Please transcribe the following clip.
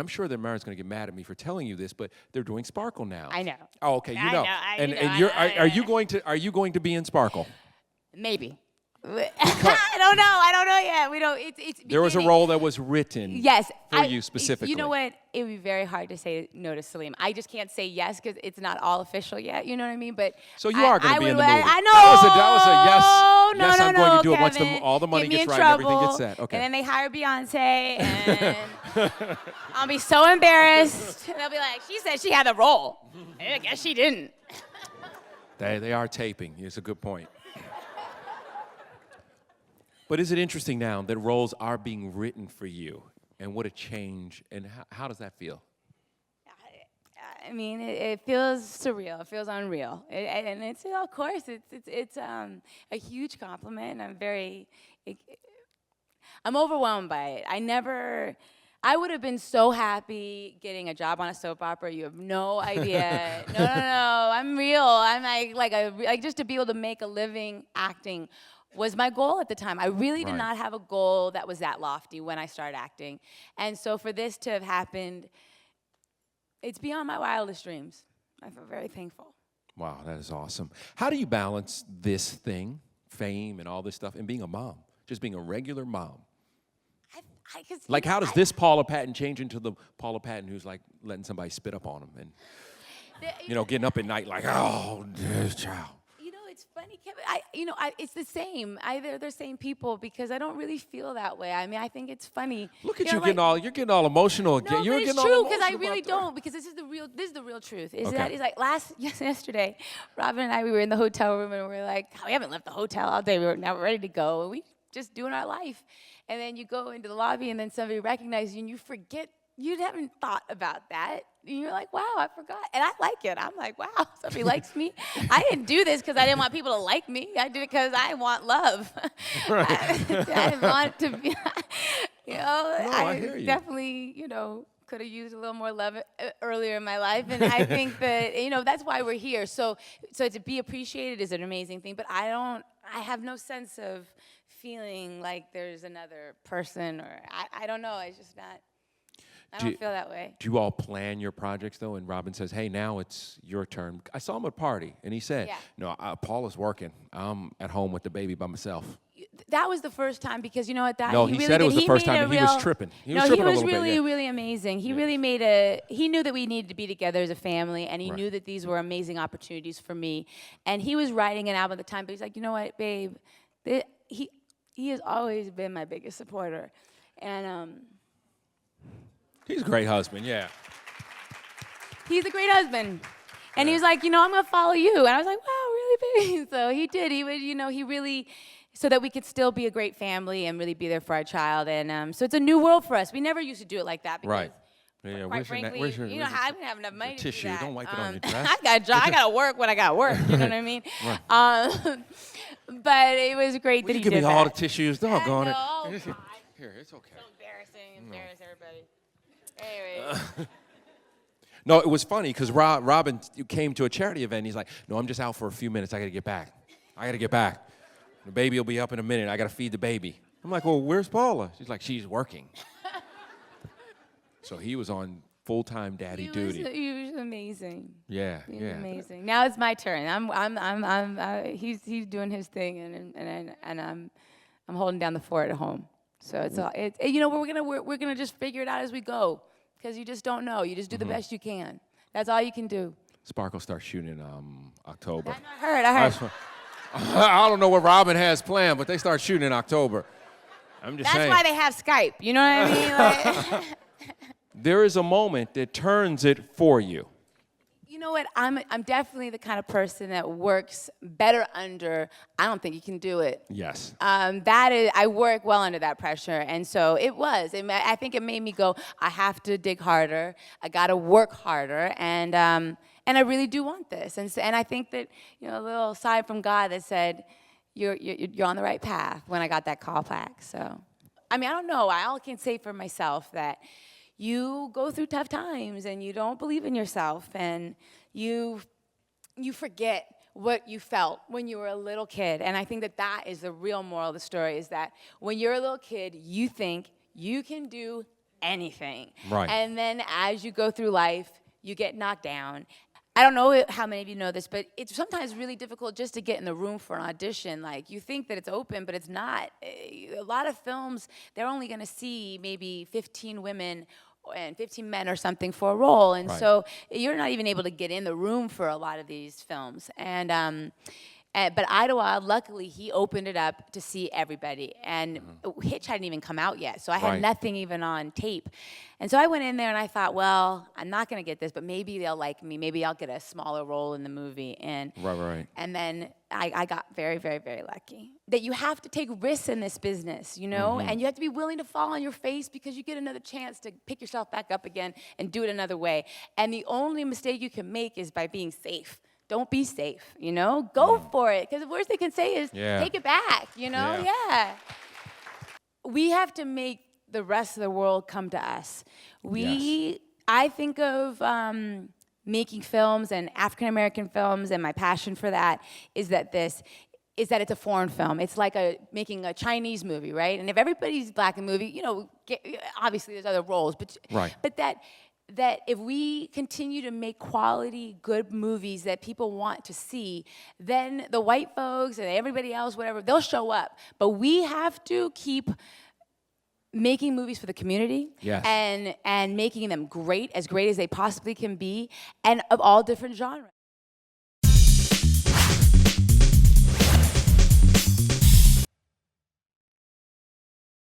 I'm sure that Mara's going to get mad at me for telling you this, but they're doing Sparkle now. I know. Oh, okay, you know. And Are you going to be in Sparkle? Maybe. I don't know yet. We don't. It's there was a role that was written. Yes, for you specifically. You know what? It would be very hard to say no to Salim. I just can't say yes because it's not all official yet. You know what I mean? But so you are going to be in the movie. I know. That was a yes. No, yes, I'm going to do Kevin. it once all the money gets right trouble, and everything gets set. Okay. And then they hire Beyonce, and I'll be so embarrassed. And they'll be like, "She said she had the role. I guess she didn't." They are taping. It's a good point. But is it interesting now that roles are being written for you, and what a change, and how does that feel? I mean, it feels surreal. It feels unreal, and it's of course it's a huge compliment. And I'm overwhelmed by it. I would have been so happy getting a job on a soap opera. You have no idea. No. I'm real. I'm like just to be able to make a living acting was my goal at the time. I really did not have a goal that was that lofty when I started acting. And so for this to have happened, it's beyond my wildest dreams. I feel very thankful. Wow, that is awesome. How do you balance this thing, fame and all this stuff, and being a mom, just being a regular mom? Like, how does this Paula Patton change into the Paula Patton who's like letting somebody spit up on him and, getting up at night like, oh, child. It's funny, Kevin. It's the same. They're the same people because I don't really feel that way. I mean, I think it's funny. Look at you're getting all emotional again. No, but it's true because I really don't. Because this is the real truth. That is like yesterday, Robin and I, we were in the hotel room and we were like, we haven't left the hotel all day. We're ready to go. And we just doing our life. And then you go into the lobby and then somebody recognizes you and you forget. You haven't thought about that. And you're like, wow, I forgot. And I like it. I'm like, wow, somebody likes me. I didn't do this because I didn't want people to like me. I did it because I want love. Right. I want to be, I hear you. Definitely, could have used a little more love earlier in my life. And I think that, that's why we're here. So to be appreciated is an amazing thing. But I have no sense of feeling like there's another person or I don't know. It's just not. I don't feel that way. Do you all plan your projects, though? And Robin says, hey, now it's your turn. I saw him at a party, and he said, no, Paula's working. I'm at home with the baby by myself. That was the first time because, you know what? No, he said it was the first time, and he was tripping. He was really amazing. He really he knew that we needed to be together as a family, and he knew that these were amazing opportunities for me. And he was writing an album at the time, but he's like, you know what, babe? He has always been my biggest supporter. And, he's a great husband, yeah. He's a great husband. And he was like, I'm going to follow you. And I was like, wow, really, baby? So he did. He would, he really, so that we could still be a great family and really be there for our child. And so it's a new world for us. We never used to do it like that. Because, yeah, quite frankly, I didn't have enough money to tissue. do that. Don't wipe it on your dress. I got to work when I got work. You know what I mean? But it was great that he did that. Give me all the tissues. Doggone it. Oh, Here, it's okay. So embarrassing. Embarrass everybody. Anyway. No, it was funny because Robin came to a charity event. And he's like, no, I'm just out for a few minutes. I got to get back. The baby will be up in a minute. I got to feed the baby. I'm like, well, where's Paula? She's like, she's working. So he was on full-time daddy duty. He was amazing. Yeah, he was amazing. Now it's my turn. He's doing his thing, and I'm holding down the fort at home. So we're gonna just figure it out as we go, because you just don't know. You just do the best you can. That's all you can do. Sparkle starts shooting in October. I heard. I don't know what Robin has planned, but they start shooting in October. I'm just saying. That's why they have Skype. You know what I mean? There is a moment that turns it for you. You know what? I'm definitely the kind of person that works better under. I don't think you can do it. Yes. I work well under that pressure, and so it was. I think it made me go, I have to dig harder. I got to work harder, and I really do want this. And I think that a little sign from God that said, you're on the right path when I got that call back. So, I mean, I don't know. I all can say for myself that. You go through tough times and you don't believe in yourself and you forget what you felt when you were a little kid. And I think that is the real moral of the story, is that when you're a little kid, you think you can do anything. Right. And then as you go through life, you get knocked down. I don't know how many of you know this, but it's sometimes really difficult just to get in the room for an audition. Like, you think that it's open, but it's not. A lot of films, they're only gonna see maybe 15 women and 15 men or something for a role. And Right. so you're not even able to get in the room for a lot of these films. But Idlewild, luckily, he opened it up to see everybody. And Hitch hadn't even come out yet, so I had Right. nothing even on tape. And so I went in there and I thought, well, I'm not gonna get this, but maybe they'll like me. Maybe I'll get a smaller role in the movie. And Right. and then I got very, very, very lucky. That you have to take risks in this business, you know? And you have to be willing to fall on your face because you get another chance to pick yourself back up again and do it another way. And the only mistake you can make is by being safe. Don't be safe, you know? Go for it, because the worst they can say is take it back, you know? Yeah. We have to make the rest of the world come to us. I think of making films and African American films, and my passion for that is that it's a foreign film. It's like making a Chinese movie, right? And if everybody's black in the movie, you know, obviously there's other roles, but that if we continue to make quality, good movies that people want to see, then the white folks and everybody else, whatever, they'll show up. But we have to keep making movies for the community and making them great as they possibly can be, and of all different genres.